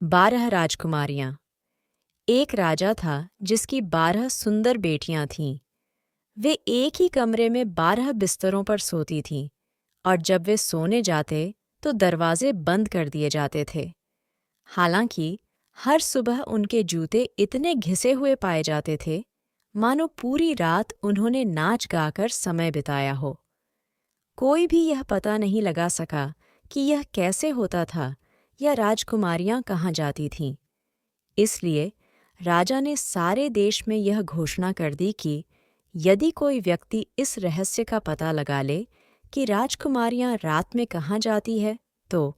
12 राजकुमारियां। एक राजा था जिसकी 12 सुंदर बेटियां थीं। वे एक ही कमरे में 12 बिस्तरों पर सोती थीं और जब वे सोने जाते तो दरवाजे बंद कर दिए जाते थे। हालांकि हर सुबह उनके जूते इतने घिसे हुए पाए जाते थे मानो पूरी रात उन्होंने नाच गाकर समय बिताया हो। कोई भी यह पता नहीं लगा सका कि यह कैसे होता था या राजकुमारियां कहाँ जाती थीं। इसलिए राजा ने सारे देश में यह घोषणा कर दी कि यदि कोई व्यक्ति इस रहस्य का पता लगा ले कि राजकुमारियां रात में कहाँ जाती है, तो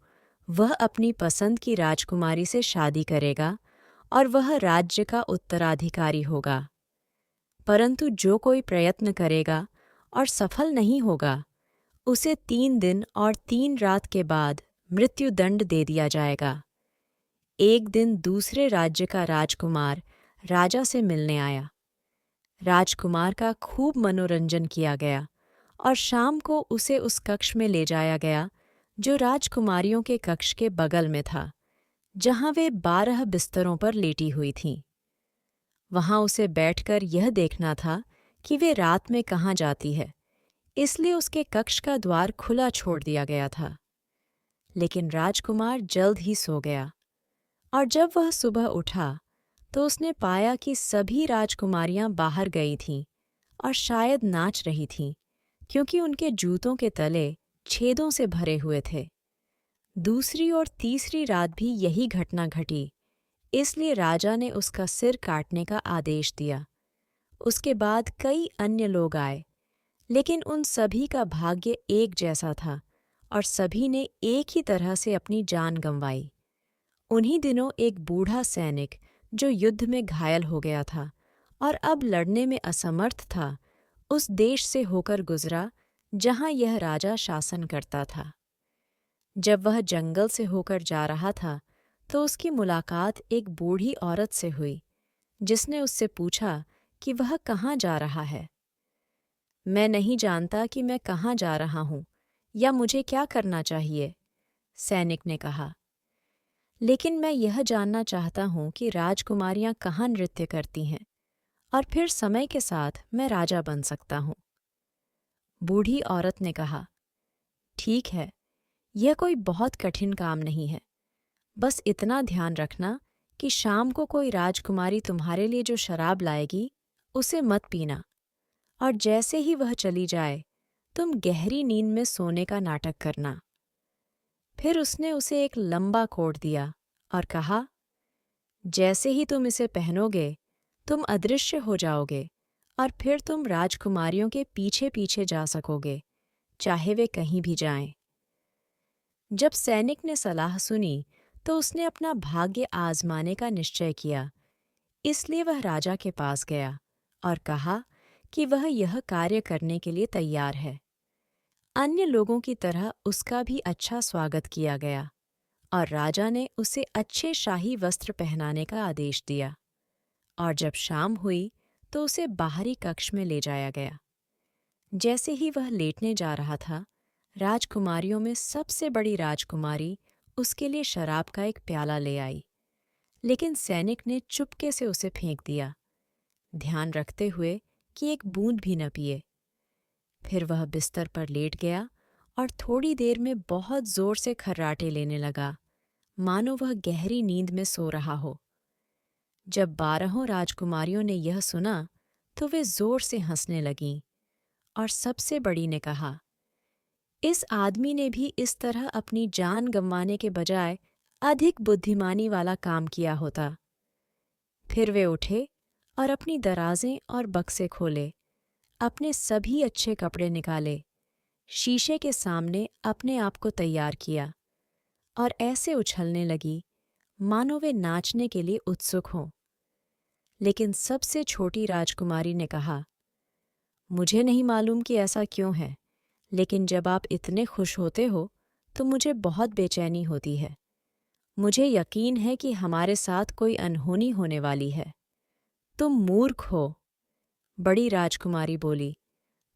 वह अपनी पसंद की राजकुमारी से शादी करेगा और वह राज्य का उत्तराधिकारी होगा। परंतु जो कोई प्रयत्न करेगा और सफल नहीं होगा, उसे 3 दिन और 3 रात के बाद मृत्युदंड दे दिया जाएगा। एक दिन दूसरे राज्य का राजकुमार राजा से मिलने आया। राजकुमार का खूब मनोरंजन किया गया और शाम को उसे उस कक्ष में ले जाया गया जो राजकुमारियों के कक्ष के बगल में था, जहां वे 12 बिस्तरों पर लेटी हुई थीं। वहां उसे बैठकर यह देखना था कि वे रात में कहाँ जाती है, इसलिए उसके कक्ष का द्वार खुला छोड़ दिया गया था। लेकिन राजकुमार जल्द ही सो गया और जब वह सुबह उठा तो उसने पाया कि सभी राजकुमारियां बाहर गई थीं और शायद नाच रही थीं, क्योंकि उनके जूतों के तले छेदों से भरे हुए थे। दूसरी और तीसरी रात भी यही घटना घटी, इसलिए राजा ने उसका सिर काटने का आदेश दिया। उसके बाद कई अन्य लोग आए, लेकिन उन सभी का भाग्य एक जैसा था और सभी ने एक ही तरह से अपनी जान गंवाई। उन्हीं दिनों एक बूढ़ा सैनिक जो युद्ध में घायल हो गया था और अब लड़ने में असमर्थ था, उस देश से होकर गुजरा जहां यह राजा शासन करता था। जब वह जंगल से होकर जा रहा था तो उसकी मुलाकात एक बूढ़ी औरत से हुई, जिसने उससे पूछा कि वह कहाँ जा रहा है। मैं नहीं जानता कि मैं कहाँ जा रहा हूँ या मुझे क्या करना चाहिए, सैनिक ने कहा। लेकिन मैं यह जानना चाहता हूँ कि राजकुमारियां कहाँ नृत्य करती हैं और फिर समय के साथ मैं राजा बन सकता हूँ। बूढ़ी औरत ने कहा, ठीक है, यह कोई बहुत कठिन काम नहीं है। बस इतना ध्यान रखना कि शाम को कोई राजकुमारी तुम्हारे लिए जो शराब लाएगी, उसे मत पीना, और जैसे ही वह चली जाए, तुम गहरी नींद में सोने का नाटक करना। फिर उसने उसे एक लंबा कोट दिया और कहा, जैसे ही तुम इसे पहनोगे, तुम अदृश्य हो जाओगे और फिर तुम राजकुमारियों के पीछे पीछे जा सकोगे, चाहे वे कहीं भी जाएं। जब सैनिक ने सलाह सुनी तो उसने अपना भाग्य आजमाने का निश्चय किया, इसलिए वह राजा के पास गया और कहा कि वह यह कार्य करने के लिए तैयार है। अन्य लोगों की तरह उसका भी अच्छा स्वागत किया गया और राजा ने उसे अच्छे शाही वस्त्र पहनाने का आदेश दिया, और जब शाम हुई तो उसे बाहरी कक्ष में ले जाया गया। जैसे ही वह लेटने जा रहा था, राजकुमारियों में सबसे बड़ी राजकुमारी उसके लिए शराब का एक प्याला ले आई, लेकिन सैनिक ने चुपके से उसे फेंक दिया, ध्यान रखते हुए कि एक बूंद भी न पिए। फिर वह बिस्तर पर लेट गया और थोड़ी देर में बहुत जोर से खर्राटे लेने लगा, मानो वह गहरी नींद में सो रहा हो। जब 12 राजकुमारियों ने यह सुना तो वे जोर से हंसने लगीं, और सबसे बड़ी ने कहा, इस आदमी ने भी इस तरह अपनी जान गंवाने के बजाय अधिक बुद्धिमानी वाला काम किया होता। फिर वे उठे और अपनी दराजें और बक्से खोले, अपने सभी अच्छे कपड़े निकाले, शीशे के सामने अपने आप को तैयार किया और ऐसे उछलने लगी मानो वे नाचने के लिए उत्सुक हों। लेकिन सबसे छोटी राजकुमारी ने कहा, मुझे नहीं मालूम कि ऐसा क्यों है, लेकिन जब आप इतने खुश होते हो तो मुझे बहुत बेचैनी होती है। मुझे यकीन है कि हमारे साथ कोई अनहोनी होने वाली है। तुम मूर्ख हो, बड़ी राजकुमारी बोली,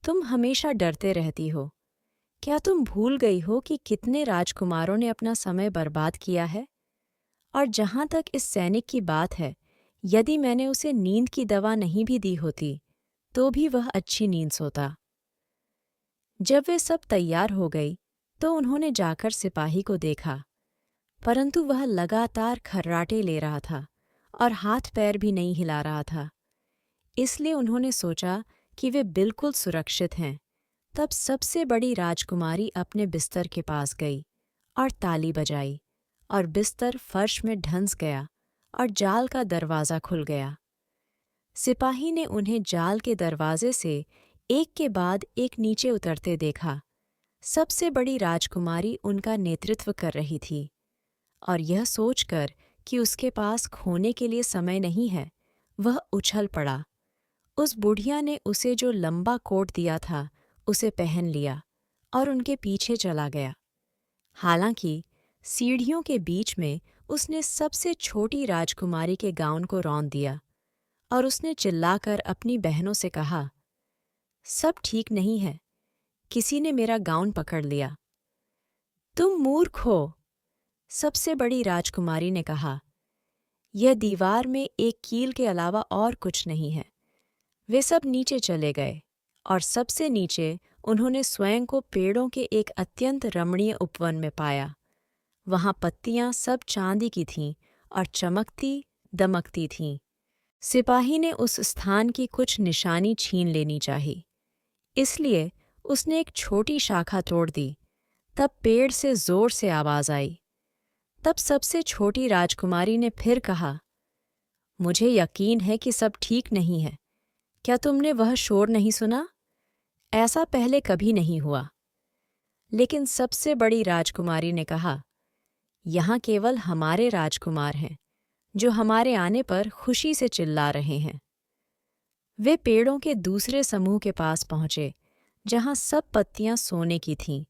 तुम हमेशा डरते रहती हो। क्या तुम भूल गई हो कि कितने राजकुमारों ने अपना समय बर्बाद किया है? और जहाँ तक इस सैनिक की बात है, यदि मैंने उसे नींद की दवा नहीं भी दी होती तो भी वह अच्छी नींद सोता। जब वे सब तैयार हो गई तो उन्होंने जाकर सिपाही को देखा, परंतु वह लगातार खर्राटे ले रहा था और हाथ पैर भी नहीं हिला रहा था। इसलिए उन्होंने सोचा कि वे बिल्कुल सुरक्षित हैं। तब सबसे बड़ी राजकुमारी अपने बिस्तर के पास गई और ताली बजाई, और बिस्तर फर्श में ढंस गया और जाल का दरवाज़ा खुल गया। सिपाही ने उन्हें जाल के दरवाजे से एक के बाद एक नीचे उतरते देखा। सबसे बड़ी राजकुमारी उनका नेतृत्व कर रही थी, और यह सोचकर कि उसके पास खोने के लिए समय नहीं है, वह उछल पड़ा। उस बुढ़िया ने उसे जो लंबा कोट दिया था उसे पहन लिया और उनके पीछे चला गया। हालांकि सीढ़ियों के बीच में उसने सबसे छोटी राजकुमारी के गाउन को रौंद दिया और उसने चिल्लाकर अपनी बहनों से कहा, सब ठीक नहीं है, किसी ने मेरा गाउन पकड़ लिया। तुम मूर्ख हो, सबसे बड़ी राजकुमारी ने कहा। यह दीवार में एक कील के अलावा और कुछ नहीं है। वे सब नीचे चले गए और सबसे नीचे उन्होंने स्वयं को पेड़ों के एक अत्यंत रमणीय उपवन में पाया। वहां पत्तियां सब चांदी की थीं और चमकती दमकती थीं। सिपाही ने उस स्थान की कुछ निशानी छीन लेनी चाहिए, इसलिए उसने एक छोटी शाखा तोड़ दी। तब पेड़ से जोर से आवाज आई। तब सबसे छोटी राजकुमारी ने फिर कहा, मुझे यकीन है कि सब ठीक नहीं है। क्या तुमने वह शोर नहीं सुना? ऐसा पहले कभी नहीं हुआ। लेकिन सबसे बड़ी राजकुमारी ने कहा, यहाँ केवल हमारे राजकुमार हैं, जो हमारे आने पर खुशी से चिल्ला रहे हैं। वे पेड़ों के दूसरे समूह के पास पहुंचे, जहां सब पत्तियां सोने की थीं,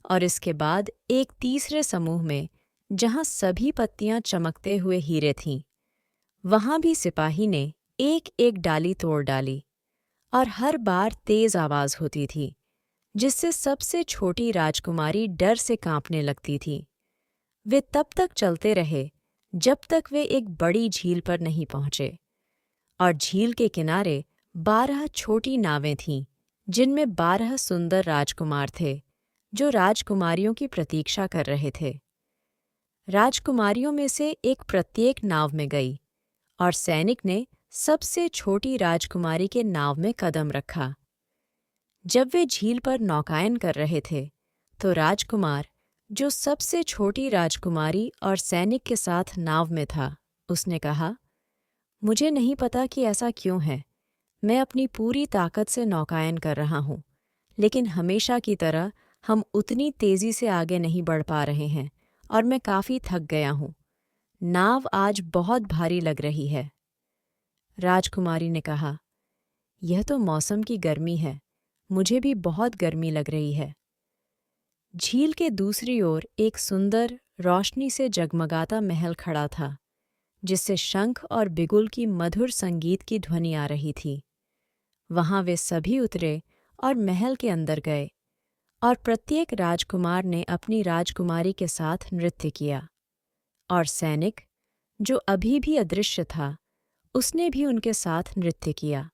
और इसके बाद एक तीसरे समूह में, जहां सभी पत्तियां चमकते हुए हीरे थीं। वहां भी सिपाही ने एक एक डाली तोड़ डाली, और हर बार तेज आवाज होती थी, जिससे सबसे छोटी राजकुमारी डर से कांपने लगती थी। वे तब तक चलते रहे जब तक वे एक बड़ी झील पर नहीं पहुंचे, और झील के किनारे 12 छोटी नावें थीं, जिनमें 12 सुंदर राजकुमार थे, जो राजकुमारियों की प्रतीक्षा कर रहे थे। राजकुमारियों में से एक प्रत्येक नाव में गई, और सैनिक ने सबसे छोटी राजकुमारी के नाव में कदम रखा। जब वे झील पर नौकायन कर रहे थे, तो राजकुमार, जो सबसे छोटी राजकुमारी और सैनिक के साथ नाव में था, उसने कहा, मुझे नहीं पता कि ऐसा क्यों है। मैं अपनी पूरी ताकत से नौकायन कर रहा हूँ, लेकिन हमेशा की तरह हम उतनी तेजी से आगे नहीं बढ़ पा रहे हैं, और मैं काफ़ी थक गया हूँ। नाव आज बहुत भारी लग रही है। राजकुमारी ने कहा, यह तो मौसम की गर्मी है, मुझे भी बहुत गर्मी लग रही है। झील के दूसरी ओर एक सुंदर, रोशनी से जगमगाता महल खड़ा था, जिससे शंख और बिगुल की मधुर संगीत की ध्वनि आ रही थी। वहां वे सभी उतरे और महल के अंदर गए, और प्रत्येक राजकुमार ने अपनी राजकुमारी के साथ नृत्य किया, और सैनिक, जो अभी भी अदृश्य था, उसने भी उनके साथ नृत्य किया।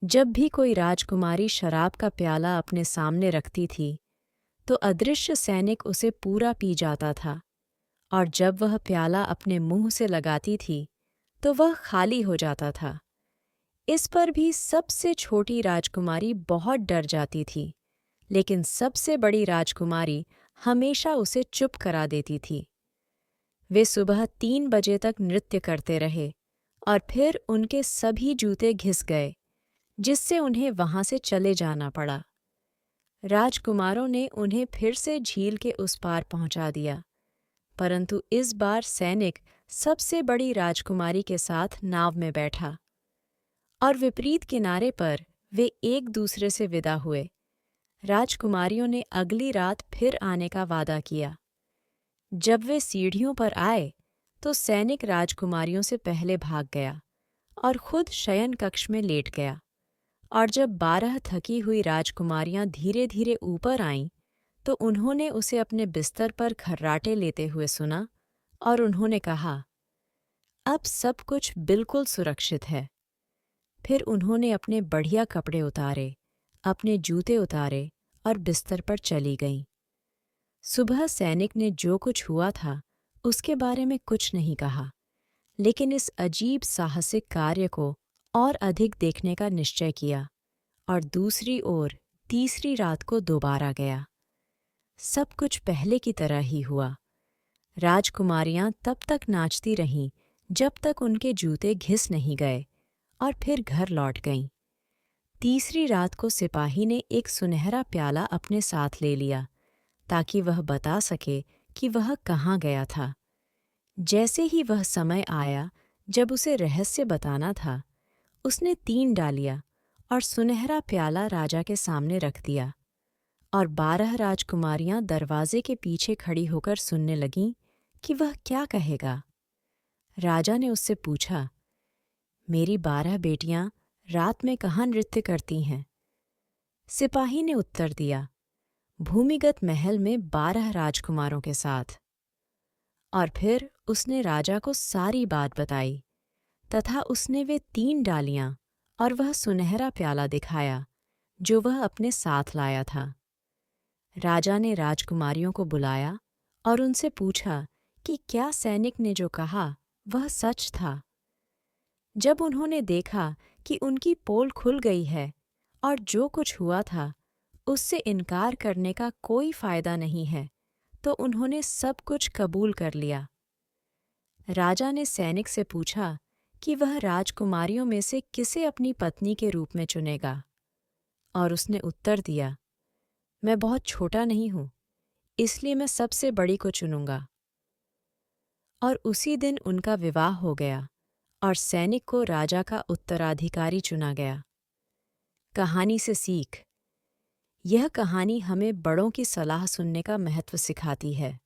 जब भी कोई राजकुमारी शराब का प्याला अपने सामने रखती थी, तो अदृश्य सैनिक उसे पूरा पी जाता था, और जब वह प्याला अपने मुंह से लगाती थी, तो वह खाली हो जाता था। इस पर भी सबसे छोटी राजकुमारी बहुत डर जाती थी, लेकिन सबसे बड़ी राजकुमारी हमेशा उसे चुप करा देती थी। वे सुबह 3 बजे तक नृत्य करते रहे, और फिर उनके सभी जूते घिस गए, जिससे उन्हें वहां से चले जाना पड़ा। राजकुमारों ने उन्हें फिर से झील के उस पार पहुंचा दिया, परंतु इस बार सैनिक सबसे बड़ी राजकुमारी के साथ नाव में बैठा, और विपरीत किनारे पर वे एक दूसरे से विदा हुए। राजकुमारियों ने अगली रात फिर आने का वादा किया। जब वे सीढ़ियों पर आए, तो सैनिक राजकुमारियों से पहले भाग गया और खुद शयन कक्ष में लेट गया। और जब 12 थकी हुई राजकुमारियां धीरे धीरे ऊपर आईं, तो उन्होंने उसे अपने बिस्तर पर खर्राटे लेते हुए सुना, और उन्होंने कहा, अब सब कुछ बिल्कुल सुरक्षित है। फिर उन्होंने अपने बढ़िया कपड़े उतारे, अपने जूते उतारे और बिस्तर पर चली गईं। सुबह सैनिक ने जो कुछ हुआ था उसके बारे में कुछ नहीं कहा, लेकिन इस अजीब साहसिक कार्य को और अधिक देखने का निश्चय किया और दूसरी ओर तीसरी रात को दोबारा गया। सब कुछ पहले की तरह ही हुआ। राजकुमारियां तब तक नाचती रहीं जब तक उनके जूते घिस नहीं गए और फिर घर लौट गईं। तीसरी रात को सिपाही ने एक सुनहरा प्याला अपने साथ ले लिया ताकि वह बता सके कि वह कहाँ गया था। जैसे ही वह समय आया जब उसे रहस्य बताना था, उसने 3 डालियाँ और सुनहरा प्याला राजा के सामने रख दिया और 12 राजकुमारियां दरवाजे के पीछे खड़ी होकर सुनने लगीं कि वह क्या कहेगा। राजा ने उससे पूछा, मेरी 12 बेटियां रात में कहाँ नृत्य करती हैं? सिपाही ने उत्तर दिया, भूमिगत महल में 12 राजकुमारों के साथ। और फिर उसने राजा को सारी बात बताई तथा उसने वे 3 डालियां और वह सुनहरा प्याला दिखाया जो वह अपने साथ लाया था। राजा ने राजकुमारियों को बुलाया और उनसे पूछा कि क्या सैनिक ने जो कहा वह सच था। जब उन्होंने देखा कि उनकी पोल खुल गई है और जो कुछ हुआ था उससे इनकार करने का कोई फायदा नहीं है, तो उन्होंने सब कुछ कबूल कर लिया। राजा ने सैनिक से पूछा कि वह राजकुमारियों में से किसे अपनी पत्नी के रूप में चुनेगा, और उसने उत्तर दिया, मैं बहुत छोटा नहीं हूँ, इसलिए मैं सबसे बड़ी को चुनूंगा। और उसी दिन उनका विवाह हो गया और सैनिक को राजा का उत्तराधिकारी चुना गया। कहानी से सीख। यह कहानी हमें बड़ों की सलाह सुनने का महत्व सिखाती है।